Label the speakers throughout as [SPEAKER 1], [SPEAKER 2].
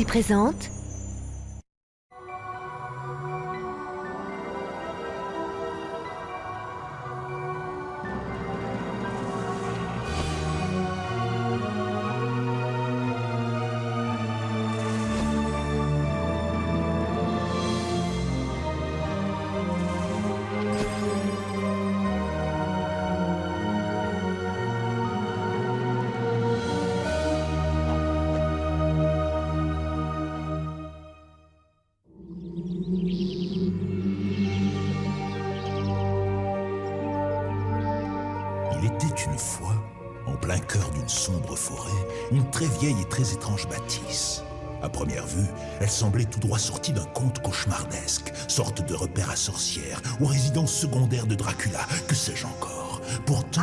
[SPEAKER 1] présente...
[SPEAKER 2] Il était une fois, en plein cœur d'une sombre forêt, une très vieille et très étrange bâtisse. À première vue, elle semblait tout droit sortie d'un conte cauchemardesque, sorte de repère à sorcières ou résidence secondaire de Dracula, que sais-je encore. Pourtant...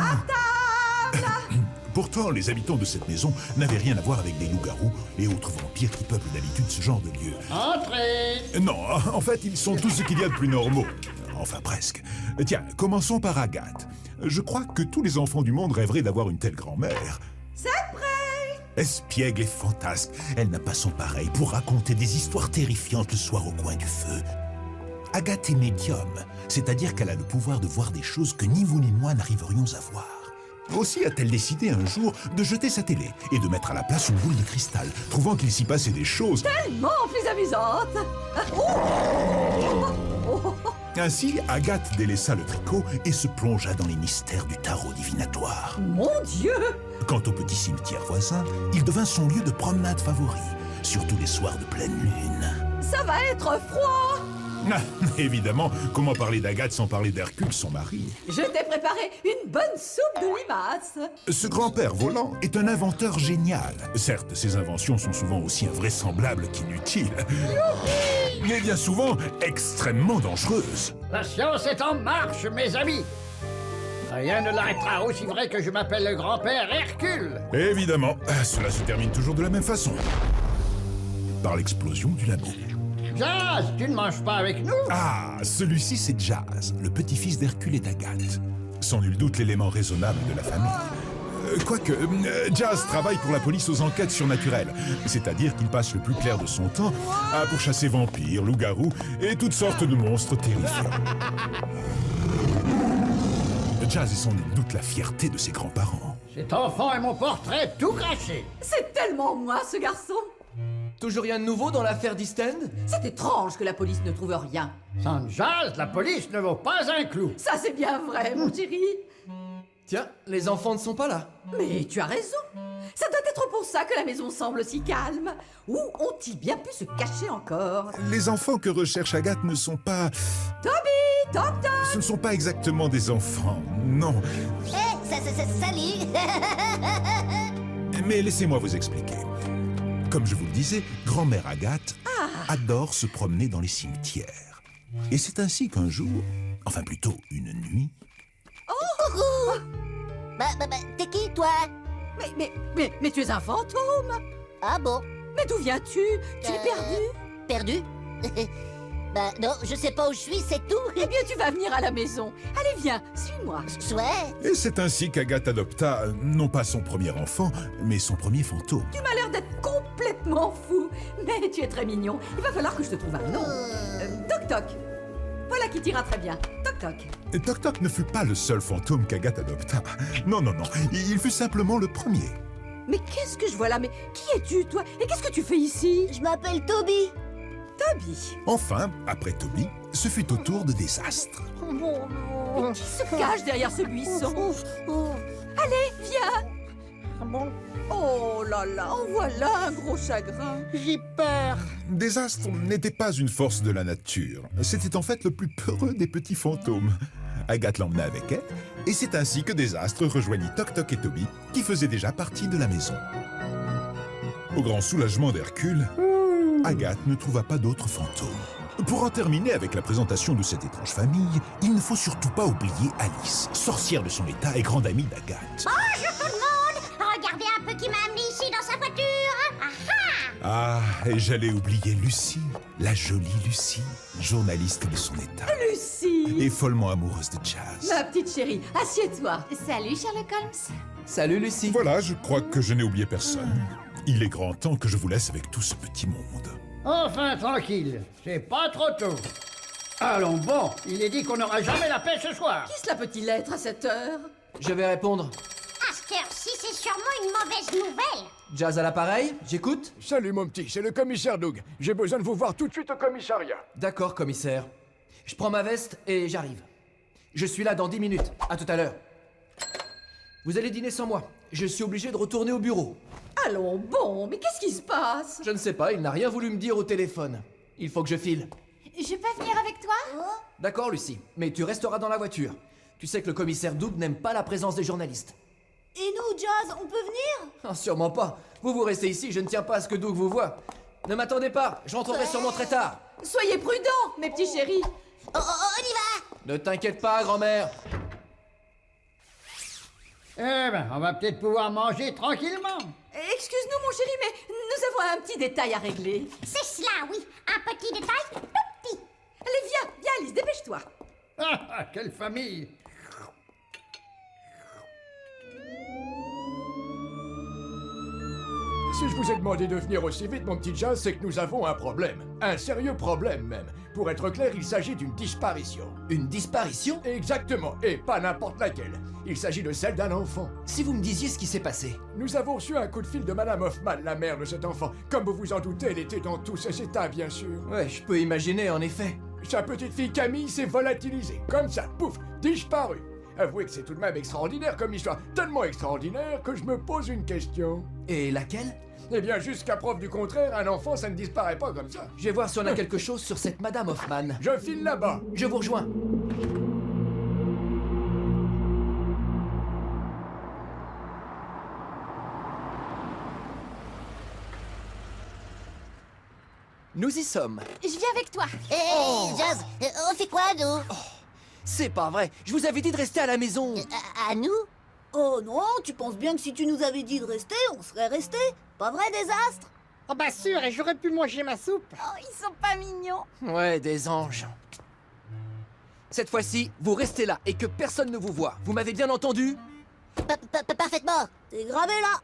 [SPEAKER 2] Pourtant, les habitants de cette maison n'avaient rien à voir avec des loups-garous et autres vampires qui peuplent d'habitude ce genre de lieu.
[SPEAKER 3] Entrez!
[SPEAKER 2] Non, en fait, ils sont tous ce qu'il y a de plus normaux. Enfin, presque. Tiens, commençons par Agathe. Je crois que tous les enfants du monde rêveraient d'avoir une telle grand-mère.
[SPEAKER 4] C'est prêt!
[SPEAKER 2] Espiègle et fantasque, elle n'a pas son pareil pour raconter des histoires terrifiantes le soir au coin du feu. Agathe est médium, c'est-à-dire qu'elle a le pouvoir de voir des choses que ni vous ni moi n'arriverions à voir. Aussi a-t-elle décidé un jour de jeter sa télé et de mettre à la place une boule de cristal, trouvant qu'il s'y passait des choses
[SPEAKER 4] Tellement plus amusante!
[SPEAKER 2] Ainsi, Agathe délaissa le tricot et se plongea dans les mystères du tarot divinatoire.
[SPEAKER 4] Mon Dieu!
[SPEAKER 2] Quant au petit cimetière voisin, il devint son lieu de promenade favori, surtout les soirs de pleine lune.
[SPEAKER 4] Ça va être froid!
[SPEAKER 2] Ah, évidemment, comment parler d'Agathe sans parler d'Hercule, son mari?
[SPEAKER 4] Je t'ai préparé une bonne soupe de limaces.
[SPEAKER 2] Ce grand-père volant est un inventeur génial. Certes, ses inventions sont souvent aussi invraisemblables qu'inutiles, mais bien souvent extrêmement dangereuses.
[SPEAKER 3] La science est en marche, mes amis! Rien ne l'arrêtera aussi vrai que je m'appelle le grand-père Hercule!
[SPEAKER 2] Évidemment, cela se termine toujours de la même façon. Par l'explosion du labo.
[SPEAKER 3] Jazz, tu ne manges pas avec nous?
[SPEAKER 2] Ah, celui-ci c'est Jazz, le petit-fils d'Hercule et d'Agathe. Sans nul doute l'élément raisonnable de la famille. Quoique, Jazz travaille pour la police aux enquêtes surnaturelles. C'est-à-dire qu'il passe le plus clair de son temps à pourchasser vampires, loups-garous et toutes sortes de monstres terrifiants. Jazz est sans nul doute la fierté de ses grands-parents.
[SPEAKER 3] Cet enfant est mon portrait tout craché!
[SPEAKER 4] C'est tellement moi, ce garçon!
[SPEAKER 5] Toujours rien de nouveau dans l'affaire d'East End?
[SPEAKER 4] C'est étrange que la police ne trouve rien.
[SPEAKER 3] Sans Jazz, la police ne vaut pas un clou!
[SPEAKER 4] Ça, c'est bien vrai, mon chéri.
[SPEAKER 5] Tiens, les enfants ne sont pas là.
[SPEAKER 4] Mais tu as raison. Ça doit être pour ça que la maison semble si calme. Où ont-ils bien pu se cacher encore?
[SPEAKER 2] Les enfants que recherche Agathe ne sont pas...
[SPEAKER 4] Toby! Toc-toc!
[SPEAKER 2] Ce ne sont pas exactement des enfants, non.
[SPEAKER 6] Salut!
[SPEAKER 2] Mais laissez-moi vous expliquer. Comme je vous le disais, grand-mère Agathe adore se promener dans les cimetières. Et c'est ainsi qu'un jour, enfin plutôt une nuit...
[SPEAKER 6] Coucou! T'es qui, toi?
[SPEAKER 4] Mais tu es un fantôme!
[SPEAKER 6] Ah bon?
[SPEAKER 4] Mais d'où viens-tu? Tu es perdu?
[SPEAKER 6] Perdu? Non, je sais pas où je suis, c'est tout.
[SPEAKER 4] Eh bien, tu vas venir à la maison. Allez, viens, suis-moi.
[SPEAKER 6] Chouette.
[SPEAKER 2] Et c'est ainsi qu'Agathe adopta, non pas son premier enfant, mais son premier fantôme.
[SPEAKER 4] Tu m'as l'air d'être complètement fou. Mais tu es très mignon. Il va falloir que je te trouve un nom. Toc-toc. Voilà qui t'ira très bien. Toc-toc.
[SPEAKER 2] Toc-Toc ne fut pas le seul fantôme qu'Agathe adopta. Non, il fut simplement le premier.
[SPEAKER 4] Mais qu'est-ce que je vois là? Mais qui es-tu, toi? Et qu'est-ce que tu fais ici?
[SPEAKER 6] Je m'appelle Toby.
[SPEAKER 4] Toby.
[SPEAKER 2] Enfin, après Toby, ce fut au tour de Désastre.
[SPEAKER 4] Mais qui se cache derrière ce buisson? Allez, viens. Oh là là, en voilà un gros chagrin.
[SPEAKER 3] J'ai peur!
[SPEAKER 2] Désastre n'était pas une force de la nature. C'était en fait le plus peureux des petits fantômes. Agathe l'emmena avec elle, et c'est ainsi que Désastre rejoignit Toc-Toc et Toby, qui faisaient déjà partie de la maison. Au grand soulagement d'Hercule, Agathe ne trouva pas d'autres fantômes. Pour en terminer avec la présentation de cette étrange famille, il ne faut surtout pas oublier Alice, sorcière de son état et grande amie d'Agathe.
[SPEAKER 6] Bonjour tout le monde! Regardez un peu qui m'a amené ici dans sa voiture!
[SPEAKER 2] Ah, et j'allais oublier Lucie, la jolie Lucie, journaliste de son état,
[SPEAKER 4] Lucie.
[SPEAKER 2] et follement amoureuse de Jazz.
[SPEAKER 4] Ma petite chérie, assieds-toi.
[SPEAKER 1] Salut Sherlock Holmes.
[SPEAKER 5] Salut Lucie.
[SPEAKER 2] Voilà, je crois que je n'ai oublié personne. Il est grand temps que je vous laisse avec tout ce petit monde.
[SPEAKER 3] Enfin, tranquille, c'est pas trop tôt. Allons bon, il est dit qu'on n'aura jamais la paix ce soir.
[SPEAKER 4] Qui cela peut-il être à cette heure?
[SPEAKER 5] Je vais répondre.
[SPEAKER 6] À cette heure-ci, c'est sûrement une mauvaise nouvelle.
[SPEAKER 5] Jazz à l'appareil, j'écoute.
[SPEAKER 1] Salut mon petit, c'est le commissaire Doug. J'ai besoin de vous voir tout de suite au commissariat.
[SPEAKER 5] D'accord, commissaire. Je prends ma veste et j'arrive. Je suis là dans 10 minutes. À tout à l'heure. Vous allez dîner sans moi. Je suis obligé de retourner au bureau.
[SPEAKER 4] Allons bon, mais qu'est-ce qui se passe?
[SPEAKER 5] Je ne sais pas, il n'a rien voulu me dire au téléphone. Il faut que je file.
[SPEAKER 6] Je peux venir avec toi?
[SPEAKER 5] D'accord, Lucie, mais tu resteras dans la voiture. Tu sais que le commissaire Doug n'aime pas la présence des journalistes.
[SPEAKER 7] Et nous, Jazz, on peut venir?
[SPEAKER 5] Ah, sûrement pas. Vous restez ici, je ne tiens pas à ce que Doug vous voie. Ne m'attendez pas, je rentrerai sûrement très tard.
[SPEAKER 4] Soyez prudents, mes petits chéris.
[SPEAKER 6] On y va!
[SPEAKER 5] Ne t'inquiète pas, grand-mère.
[SPEAKER 3] Eh ben, on va peut-être pouvoir manger tranquillement.
[SPEAKER 4] Excuse-nous, mon chéri, mais nous avons un petit détail à régler.
[SPEAKER 6] C'est cela, oui. Un petit détail tout petit.
[SPEAKER 4] Allez, viens, Alice, dépêche-toi.
[SPEAKER 3] Ah, quelle famille!
[SPEAKER 1] Si je vous ai demandé de venir aussi vite, mon petit Jazz, c'est que nous avons un problème. Un sérieux problème, même. Pour être clair, il s'agit d'une disparition.
[SPEAKER 5] Une disparition?
[SPEAKER 1] Exactement, et pas n'importe laquelle. Il s'agit de celle d'un enfant.
[SPEAKER 5] Si vous me disiez ce qui s'est passé.
[SPEAKER 1] Nous avons reçu un coup de fil de Madame Hoffman, la mère de cet enfant. Comme vous vous en doutez, elle était dans tous ses états, bien sûr.
[SPEAKER 5] Ouais, je peux imaginer, en effet.
[SPEAKER 1] Sa petite fille Camille s'est volatilisée. Comme ça, pouf, disparue. Avouez que c'est tout de même extraordinaire comme histoire. Tellement extraordinaire que je me pose une question.
[SPEAKER 5] Et laquelle?
[SPEAKER 1] Eh bien, jusqu'à preuve du contraire, un enfant, ça ne disparaît pas comme ça.
[SPEAKER 5] Je vais voir si on a quelque chose sur cette Madame Hoffman.
[SPEAKER 1] Je file là-bas.
[SPEAKER 5] Je vous rejoins. Nous y sommes.
[SPEAKER 7] Je viens avec toi.
[SPEAKER 6] Hé, Jazz, on fait quoi, nous?
[SPEAKER 5] C'est pas vrai. Je vous avais dit de rester à la maison.
[SPEAKER 6] À nous?
[SPEAKER 7] Oh non, tu penses bien que si tu nous avais dit de rester, on serait resté? Pas vrai, Désastre?
[SPEAKER 3] Oh bah sûr, et j'aurais pu manger ma soupe.
[SPEAKER 7] Oh, ils sont pas mignons.
[SPEAKER 5] Ouais, des anges. Cette fois-ci, vous restez là et que personne ne vous voit. Vous m'avez bien entendu?
[SPEAKER 6] Parfaitement.
[SPEAKER 7] T'es gravé là.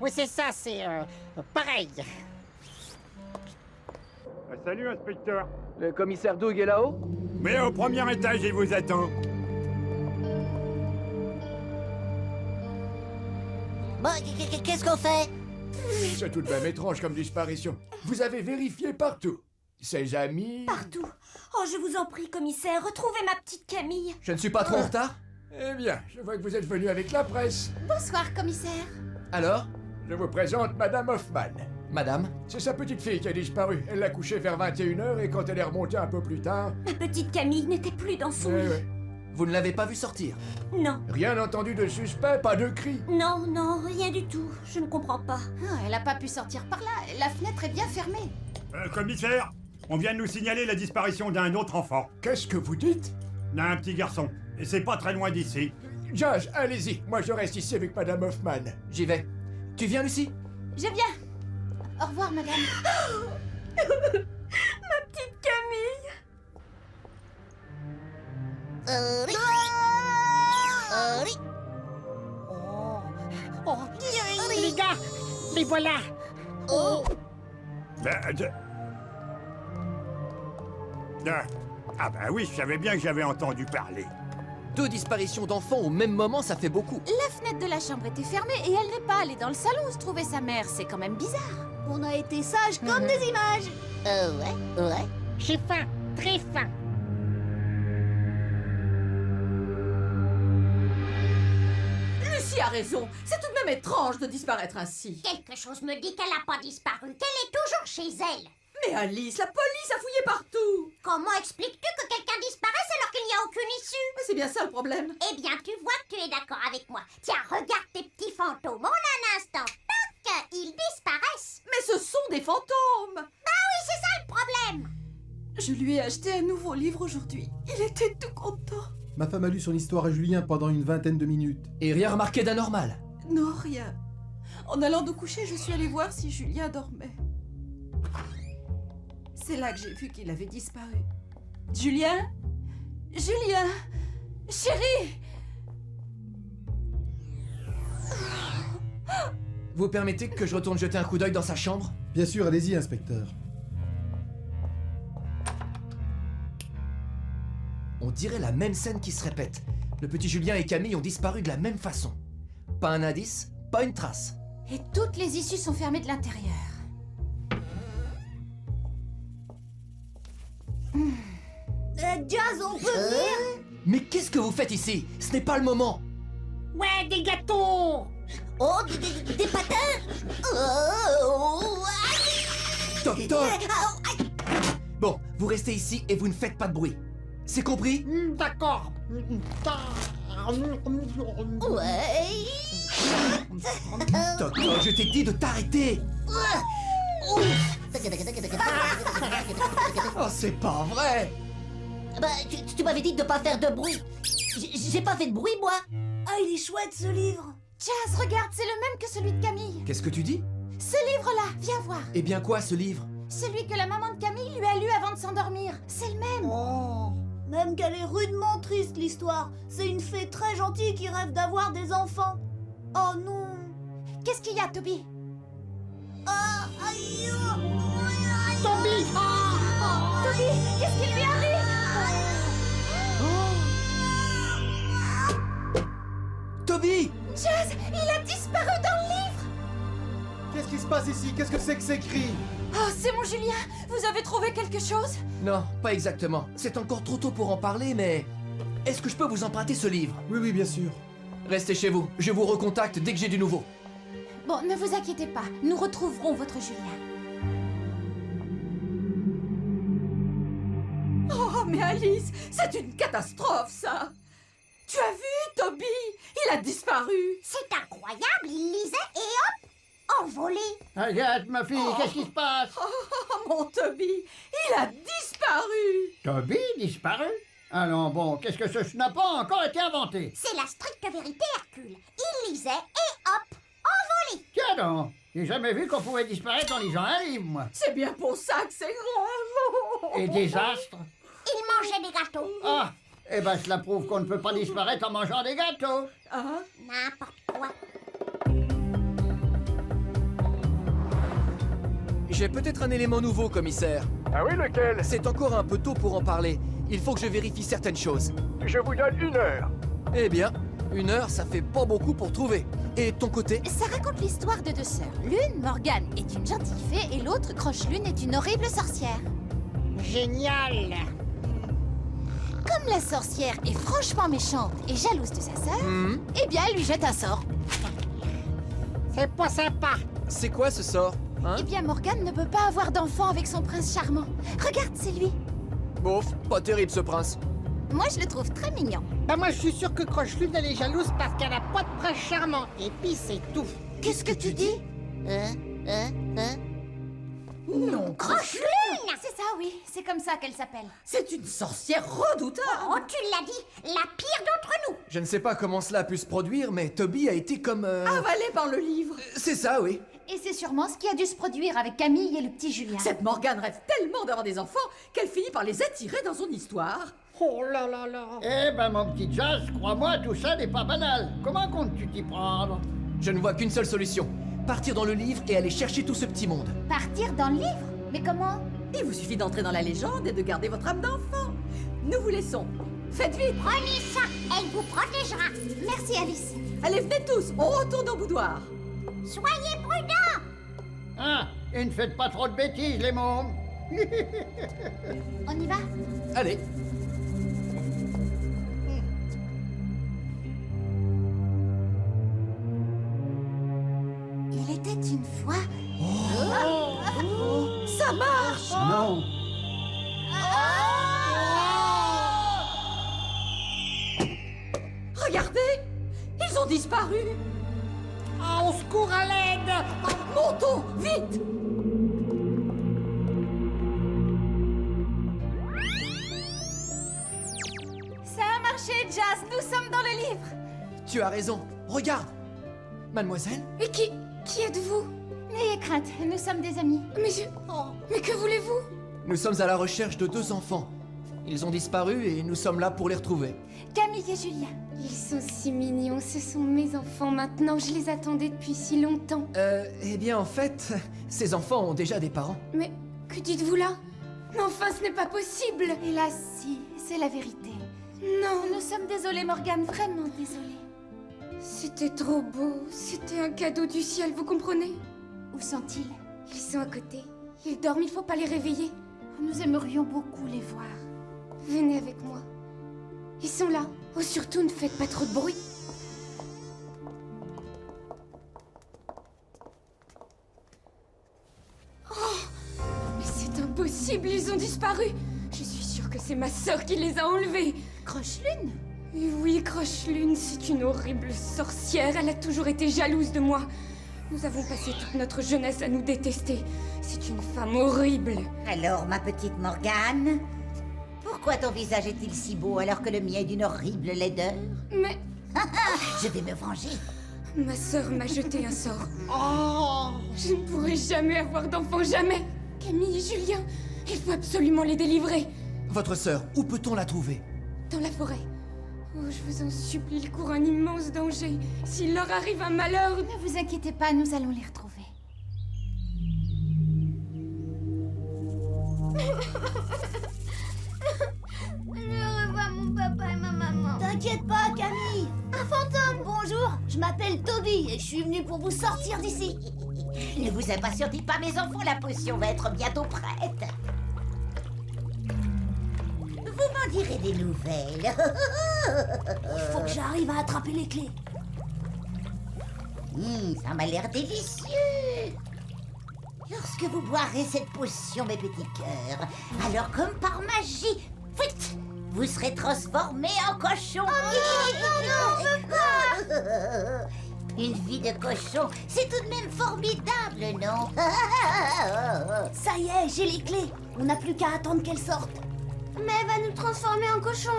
[SPEAKER 3] Oui, c'est ça, c'est pareil.
[SPEAKER 8] Salut, inspecteur.
[SPEAKER 5] Le commissaire Doug est là-haut?
[SPEAKER 8] Mais au premier étage, il vous attend.
[SPEAKER 6] Bon, qu'est-ce qu'on fait?
[SPEAKER 1] C'est tout de même étrange comme disparition. Vous avez vérifié partout. Ses amis...
[SPEAKER 7] Partout. Oh, je vous en prie, commissaire, retrouvez ma petite Camille.
[SPEAKER 5] Je ne suis pas trop en retard?
[SPEAKER 1] Eh bien, je vois que vous êtes venu avec la presse.
[SPEAKER 7] Bonsoir, commissaire.
[SPEAKER 5] Alors?
[SPEAKER 1] Je vous présente Madame Hoffman.
[SPEAKER 5] Madame?
[SPEAKER 1] C'est sa petite fille qui a disparu. Elle l'a couchée vers 21h et quand elle est remontée un peu plus tard...
[SPEAKER 7] Ma petite Camille n'était plus dans son
[SPEAKER 1] Eh
[SPEAKER 7] lit.
[SPEAKER 1] ouais.
[SPEAKER 5] Vous ne l'avez pas vu sortir?
[SPEAKER 7] Non,
[SPEAKER 1] Rien entendu de suspect, pas de cri.
[SPEAKER 7] non, rien du tout. Je ne comprends pas.
[SPEAKER 4] Elle a pas pu sortir par là. La fenêtre est bien fermée.
[SPEAKER 8] Commissaire, on vient de nous signaler la disparition d'un autre enfant.
[SPEAKER 1] Qu'est-ce que vous dites?
[SPEAKER 8] D'un petit garçon. Et c'est pas très loin d'ici.
[SPEAKER 1] Jazz, allez-y. Moi, je reste ici avec Madame Hoffman.
[SPEAKER 5] J'y vais. Tu viens, Lucie?
[SPEAKER 7] Je viens. Au revoir, madame. Ma petite Camille.
[SPEAKER 3] Oh, les gars, les voilà.
[SPEAKER 8] Ah bah oui, je savais bien que j'avais entendu parler.
[SPEAKER 5] 2 disparitions d'enfants au même moment, ça fait beaucoup.
[SPEAKER 4] La fenêtre de la chambre était fermée et elle n'est pas allée dans le salon où se trouvait sa mère. C'est quand même bizarre.
[SPEAKER 7] On a été sages comme des images.
[SPEAKER 6] Ouais.
[SPEAKER 3] J'ai faim, très faim.
[SPEAKER 4] Lucie a raison. C'est tout de même étrange de disparaître ainsi.
[SPEAKER 6] Quelque chose me dit qu'elle n'a pas disparu, qu'elle est toujours chez elle.
[SPEAKER 4] Mais Alice, la police a fouillé partout.
[SPEAKER 6] Comment expliques-tu que quelqu'un disparaisse alors qu'il n'y a aucune issue?
[SPEAKER 4] Mais c'est bien ça le problème.
[SPEAKER 6] Eh bien, tu vois que tu es d'accord avec moi. Tiens, regarde tes petits fantômes en un instant. Tac, ils disparaissent.
[SPEAKER 4] Mais ce sont des fantômes.
[SPEAKER 6] Oui, c'est ça le problème.
[SPEAKER 4] Je lui ai acheté un nouveau livre aujourd'hui. Il était tout content.
[SPEAKER 9] Ma femme a lu son histoire à Julien pendant une vingtaine de minutes.
[SPEAKER 5] Et rien remarqué d'anormal?
[SPEAKER 4] Non, rien. En allant nous coucher, je suis allée voir si Julien dormait. C'est là que j'ai vu qu'il avait disparu. Julien? Julien? Chérie!
[SPEAKER 5] Vous permettez que je retourne jeter un coup d'œil dans sa chambre?
[SPEAKER 9] Bien sûr, allez-y, inspecteur.
[SPEAKER 5] On dirait la même scène qui se répète. Le petit Julien et Camille ont disparu de la même façon. Pas un indice, pas une trace.
[SPEAKER 4] Et toutes les issues sont fermées de l'intérieur.
[SPEAKER 7] Jazz, on peut venir?
[SPEAKER 5] Mais qu'est-ce que vous faites ici? Ce n'est pas le moment.
[SPEAKER 3] Ouais, des gâteaux!
[SPEAKER 7] Oh, des patins?
[SPEAKER 5] Toc toc. Bon, vous restez ici et vous ne faites pas de bruit. C'est compris?
[SPEAKER 3] D'accord.
[SPEAKER 7] Ouais.
[SPEAKER 5] Toc toc, je t'ai dit de t'arrêter. Oh, c'est pas vrai.
[SPEAKER 7] Bah, tu m'avais dit de pas faire de bruit. J'ai pas fait de bruit, moi. Ah, il est chouette, ce livre.
[SPEAKER 4] Jazz, regarde, c'est le même que celui de Camille.
[SPEAKER 5] Qu'est-ce que tu dis?
[SPEAKER 4] Ce livre-là, viens voir.
[SPEAKER 5] Eh bien quoi, ce livre?
[SPEAKER 4] Celui que la maman de Camille lui a lu avant de s'endormir. C'est le même.
[SPEAKER 7] Oh. Même qu'elle est rudement triste, l'histoire. C'est une fée très gentille qui rêve d'avoir des enfants. Oh non.
[SPEAKER 4] Qu'est-ce qu'il y a, Toby?
[SPEAKER 7] Ah, aïe.
[SPEAKER 3] Toby!
[SPEAKER 4] Toby, qu'est-ce qui lui arrive?
[SPEAKER 5] Toby!
[SPEAKER 4] Jazz, il a disparu dans le livre.
[SPEAKER 9] Qu'est-ce qui se passe ici? Qu'est-ce que c'est que ces cris?
[SPEAKER 4] Oh, c'est mon Julien. Vous avez trouvé quelque chose?
[SPEAKER 5] Non, pas exactement. C'est encore trop tôt pour en parler, mais... Est-ce que je peux vous emprunter ce livre?
[SPEAKER 9] Oui, oui, bien sûr.
[SPEAKER 5] Restez chez vous. Je vous recontacte dès que j'ai du nouveau.
[SPEAKER 4] Bon, ne vous inquiétez pas. Nous retrouverons votre Julien. Oh, mais Alice, c'est une catastrophe, ça. Tu as vu, Toby? Il a disparu.
[SPEAKER 6] C'est incroyable, il lisait et hop, envolé.
[SPEAKER 3] Regarde, ma fille, qu'est-ce qui se passe?
[SPEAKER 4] Oh, mon Toby, il a disparu.
[SPEAKER 3] Toby disparu? Allons bon, qu'est-ce que ce n'a pas encore été inventé?
[SPEAKER 6] C'est la stricte vérité, Hercule. Il lisait et hop, envolé.
[SPEAKER 3] Tiens donc, j'ai jamais vu qu'on pouvait disparaître en lisant un livre, moi.
[SPEAKER 4] C'est bien pour ça que c'est grave.
[SPEAKER 3] Et désastre?
[SPEAKER 6] Il mangeait des gâteaux.
[SPEAKER 3] Ah, eh ben cela prouve qu'on ne peut pas disparaître en mangeant des gâteaux.
[SPEAKER 4] Hein?
[SPEAKER 6] N'importe quoi.
[SPEAKER 5] J'ai peut-être un élément nouveau, commissaire.
[SPEAKER 1] Ah oui, lequel?
[SPEAKER 5] C'est encore un peu tôt pour en parler. Il faut que je vérifie certaines choses.
[SPEAKER 1] Je vous donne 1 heure.
[SPEAKER 5] Eh bien, 1 heure, ça fait pas beaucoup pour trouver. Et de ton côté?
[SPEAKER 4] Ça raconte l'histoire de 2 sœurs. L'une, Morgane, est une gentille fée et l'autre, Croche-Lune, est une horrible sorcière.
[SPEAKER 3] Génial!
[SPEAKER 4] Comme la sorcière est franchement méchante et jalouse de sa sœur, eh bien, elle lui jette un sort.
[SPEAKER 3] C'est pas sympa.
[SPEAKER 5] C'est quoi ce sort? Hein?
[SPEAKER 4] Eh bien, Morgane ne peut pas avoir d'enfant avec son prince charmant. Regarde, c'est lui.
[SPEAKER 5] Bof, pas terrible ce prince.
[SPEAKER 4] Moi, je le trouve très mignon.
[SPEAKER 10] Bah moi je suis sûr que Croche-Lune elle est jalouse parce qu'elle a pas de prince charmant. Et puis c'est tout.
[SPEAKER 4] Qu'est-ce que tu dis? Non, Croche-Lune! C'est ça, oui. C'est comme ça qu'elle s'appelle.
[SPEAKER 11] C'est une sorcière redoutable.
[SPEAKER 6] Oh, tu l'as dit, la pire d'entre nous.
[SPEAKER 5] Je ne sais pas comment cela a pu se produire, mais Toby a été comme...
[SPEAKER 11] Avalée par le livre.
[SPEAKER 5] C'est ça, oui.
[SPEAKER 4] Et c'est sûrement ce qui a dû se produire avec Camille et le petit Julien.
[SPEAKER 11] Cette Morgane rêve tellement d'avoir des enfants qu'elle finit par les attirer dans son histoire.
[SPEAKER 10] Oh là là là.
[SPEAKER 3] Eh ben mon petit Jazz, crois-moi, tout ça n'est pas banal. Comment comptes-tu t'y prendre?
[SPEAKER 5] Je ne vois qu'une seule solution. Partir dans le livre et aller chercher tout ce petit monde.
[SPEAKER 4] Partir dans le livre? Mais comment?
[SPEAKER 11] Il vous suffit d'entrer dans la légende et de garder votre âme d'enfant. Nous vous laissons. Faites vite.
[SPEAKER 6] Prenez ça, elle vous protégera.
[SPEAKER 4] Merci, Alice.
[SPEAKER 11] Allez, venez tous, on retourne au boudoir.
[SPEAKER 6] Soyez prudents.
[SPEAKER 3] Ah, et ne faites pas trop de bêtises, les mômes.
[SPEAKER 4] On y va?
[SPEAKER 5] Allez.
[SPEAKER 4] Il était une fois...
[SPEAKER 11] Ça marche.
[SPEAKER 3] Non.
[SPEAKER 11] Regardez, ils ont disparu.
[SPEAKER 10] Ah, au secours, à l'aide.
[SPEAKER 11] Montons, vite.
[SPEAKER 4] Ça a marché, Jazz. Nous sommes dans le livre.
[SPEAKER 5] Tu as raison. Regarde. Mademoiselle?
[SPEAKER 4] Et qui êtes-vous? N'ayez crainte, nous sommes des amis. Mais que voulez-vous?
[SPEAKER 5] Nous sommes à la recherche de 2 enfants. Ils ont disparu et nous sommes là pour les retrouver.
[SPEAKER 4] Camille et Julien.
[SPEAKER 12] Ils sont si mignons, ce sont mes enfants maintenant, je les attendais depuis si longtemps.
[SPEAKER 5] Eh bien en fait, ces enfants ont déjà des parents.
[SPEAKER 12] Mais que dites-vous là? Mais enfin, ce n'est pas possible!
[SPEAKER 4] Hélas, si, c'est la vérité.
[SPEAKER 12] Non,
[SPEAKER 4] Nous sommes désolés, Morgane, vraiment désolés.
[SPEAKER 12] c'était trop beau, c'était un cadeau du ciel, vous comprenez?
[SPEAKER 4] Où sont-ils?
[SPEAKER 12] Ils sont à côté, ils dorment, il faut pas les réveiller.
[SPEAKER 4] Nous aimerions beaucoup les voir.
[SPEAKER 12] Venez avec moi. Ils sont là. Oh, surtout, ne faites pas trop de bruit. Oh! Mais c'est impossible, ils ont disparu. Je suis sûre que c'est ma sœur qui les a enlevés.
[SPEAKER 4] Croche-Lune?
[SPEAKER 12] Et oui, Croche-Lune, c'est une horrible sorcière. Elle a toujours été jalouse de moi. Nous avons passé toute notre jeunesse à nous détester. C'est une femme horrible.
[SPEAKER 13] Alors, ma petite Morgane, pourquoi ton visage est-il si beau alors que le mien est d'une horrible laideur?
[SPEAKER 12] Mais
[SPEAKER 13] Je vais me venger.
[SPEAKER 12] ma sœur m'a jeté un sort. Oh! Je ne pourrai jamais avoir d'enfant, jamais. Camille et Julien, il faut absolument les délivrer.
[SPEAKER 5] Votre sœur, où peut-on la trouver?
[SPEAKER 12] Dans la forêt. Oh, je vous en supplie, ils courent un immense danger. S'il leur arrive un malheur...
[SPEAKER 4] Ne vous inquiétez pas, nous allons les retrouver.
[SPEAKER 7] Je revois mon papa et ma maman. T'inquiète pas, Camille. Un fantôme. Bonjour, je m'appelle Toby et je suis venue pour vous sortir d'ici.
[SPEAKER 13] Ne vous impatientez pas, mes enfants, la potion va être bientôt prête. Vous m'en direz des nouvelles.
[SPEAKER 7] Il faut que j'arrive à attraper les clés.
[SPEAKER 13] Ça m'a l'air délicieux. Lorsque vous boirez cette potion, mes petits cœurs, alors comme par magie, fuit, vous serez transformés en cochon.
[SPEAKER 7] non, on veut
[SPEAKER 13] pas. Une vie de cochon, c'est tout de même formidable, non?
[SPEAKER 7] Ça y est, j'ai les clés. On n'a plus qu'à attendre qu'elles sortent.
[SPEAKER 12] Mais elle va nous transformer en cochon.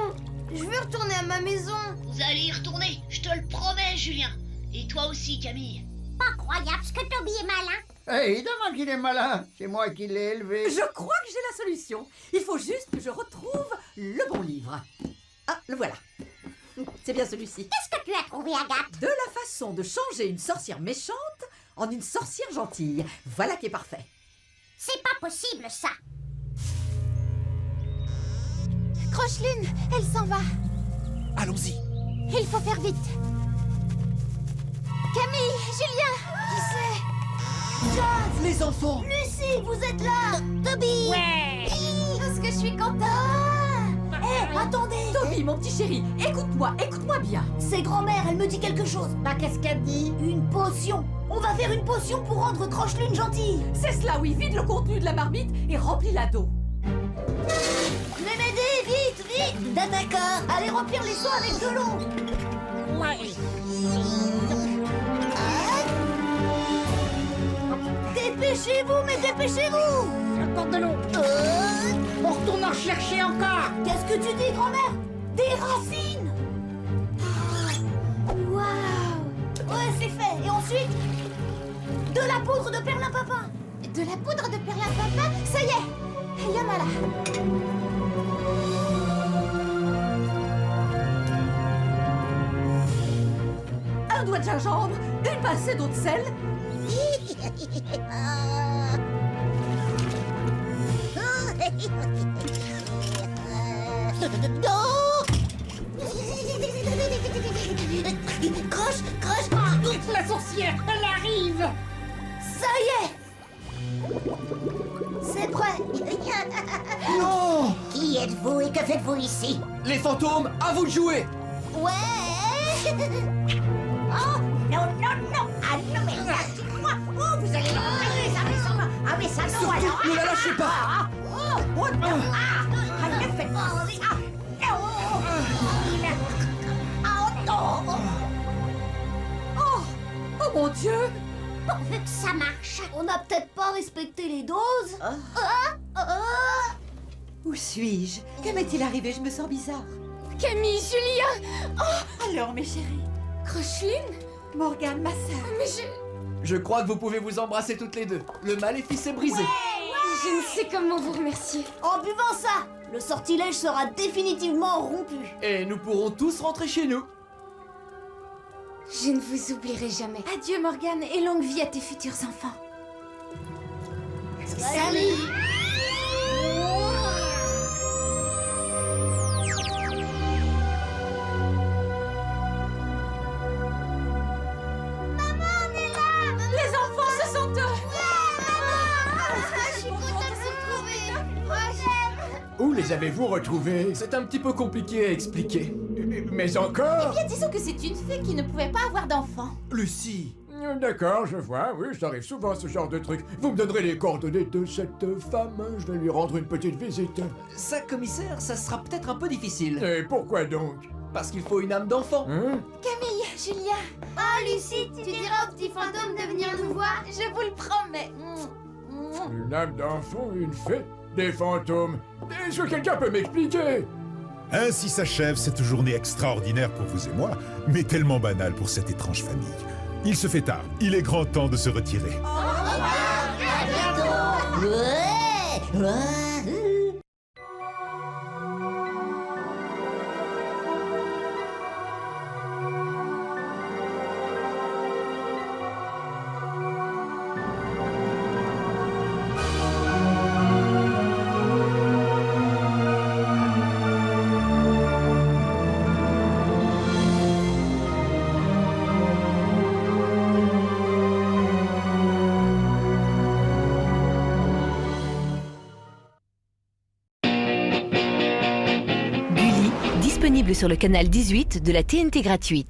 [SPEAKER 12] Je veux retourner à ma maison.
[SPEAKER 14] Vous allez y retourner, je te le promets, Julien. Et toi aussi, Camille.
[SPEAKER 6] Pas croyable ce que Toby est malin.
[SPEAKER 3] Évidemment qu'il est malin, c'est moi qui l'ai élevé.
[SPEAKER 11] Je crois que j'ai la solution. Il faut juste que je retrouve le bon livre. Ah, le voilà. C'est bien celui-ci.
[SPEAKER 6] Qu'est-ce que tu as trouvé, Agathe?
[SPEAKER 11] De la façon de changer une sorcière méchante en une sorcière gentille. Voilà qui est parfait.
[SPEAKER 6] C'est pas possible, ça.
[SPEAKER 12] Croche-Lune, elle s'en va.
[SPEAKER 5] Allons-y.
[SPEAKER 12] Il faut faire vite. Camille, Julien, qui c'est?
[SPEAKER 7] Jazz,
[SPEAKER 5] Les enfants!
[SPEAKER 7] Lucie, vous êtes là. Toby.
[SPEAKER 12] Ouais. Parce que je suis contente.
[SPEAKER 7] Hé, attendez.
[SPEAKER 11] Toby, mon petit chéri, écoute-moi bien.
[SPEAKER 7] C'est grand-mère, elle me dit quelque chose.
[SPEAKER 10] Bah, qu'est-ce qu'elle dit?
[SPEAKER 7] Une potion. On va faire une potion pour rendre Croche-Lune gentille.
[SPEAKER 11] C'est cela, oui, vide le contenu de la marmite et remplis-la d'eau.
[SPEAKER 7] Venez m'aider, vite. D'accord. Allez remplir les seaux avec de l'eau.
[SPEAKER 10] Ouais.
[SPEAKER 7] Dépêchez-vous, mais dépêchez-vous.
[SPEAKER 10] Encore de l'eau. On retourne en chercher encore.
[SPEAKER 7] Qu'est-ce que tu dis, grand-mère? Des racines.
[SPEAKER 12] Waouh.
[SPEAKER 7] Ouais, c'est fait. Et ensuite, de la poudre de perlimpinpin.
[SPEAKER 12] De la poudre de perlimpinpin? Ça y est. Yamala.
[SPEAKER 11] Un doigt de gingembre, une pincée d'eau de sel.
[SPEAKER 7] Croche.
[SPEAKER 10] La sorcière, elle arrive.
[SPEAKER 7] Ça y est. C'est prêt.
[SPEAKER 5] Non!
[SPEAKER 13] Qui êtes-vous et que faites-vous ici?
[SPEAKER 5] Les fantômes, à vous de jouer!
[SPEAKER 7] Ouais.
[SPEAKER 13] Oh, non. Ah non, mais lâchez-moi. Oh, vous allez m'entraîner, ça mais ça. Ah, mais ça non,
[SPEAKER 5] Surtout,
[SPEAKER 13] alors.
[SPEAKER 5] ne la lâchez pas!
[SPEAKER 13] Oh non. Ne faites pas ça. Non.
[SPEAKER 11] Oh mon Dieu!
[SPEAKER 6] Pourvu que ça marche.
[SPEAKER 7] On n'a peut-être pas respecté les doses.
[SPEAKER 11] Où suis-je? Que m'est-il arrivé? Je me sens bizarre.
[SPEAKER 12] Camille, Julien.
[SPEAKER 11] Alors, mes chéris,
[SPEAKER 12] Croche-Lune.
[SPEAKER 11] Morgane, ma sœur.
[SPEAKER 12] Mais
[SPEAKER 5] Je crois que vous pouvez vous embrasser toutes les deux. Le maléfice est brisé.
[SPEAKER 12] je ne sais comment vous remercier.
[SPEAKER 7] En buvant ça, le sortilège sera définitivement rompu.
[SPEAKER 5] Et nous pourrons tous rentrer chez nous.
[SPEAKER 12] Je ne vous oublierai jamais.
[SPEAKER 4] Adieu, Morgane, et longue vie à tes futurs enfants.
[SPEAKER 7] Salut.
[SPEAKER 4] Les enfants, ce sont eux.
[SPEAKER 7] Je suis contente de se retrouver.
[SPEAKER 1] Où les avez-vous retrouvés?
[SPEAKER 5] C'est un petit peu compliqué à expliquer.
[SPEAKER 1] Mais encore?
[SPEAKER 4] Eh bien, disons que c'est une fée qui ne pouvait pas avoir d'enfants.
[SPEAKER 5] Lucie!
[SPEAKER 1] D'accord, je vois, oui, ça arrive souvent ce genre de truc. Vous me donnerez les coordonnées de cette femme, je vais lui rendre une petite visite.
[SPEAKER 5] Ça, commissaire, ça sera peut-être un peu difficile.
[SPEAKER 1] Et pourquoi donc?
[SPEAKER 5] Parce qu'il faut une âme d'enfant.
[SPEAKER 1] Hein?
[SPEAKER 4] Camille, Julien,
[SPEAKER 7] Oh, Lucie, tu diras au petit fantôme de venir nous voir.
[SPEAKER 4] je vous le promets.
[SPEAKER 1] Une âme d'enfant, une fée, des fantômes. Est-ce que quelqu'un peut m'expliquer?
[SPEAKER 2] Ainsi s'achève cette journée extraordinaire pour vous et moi, mais tellement banale pour cette étrange famille. Il se fait tard, il est grand temps de se retirer.
[SPEAKER 13] Ouais, ouais.
[SPEAKER 15] Disponible sur le canal 18 de la TNT gratuite.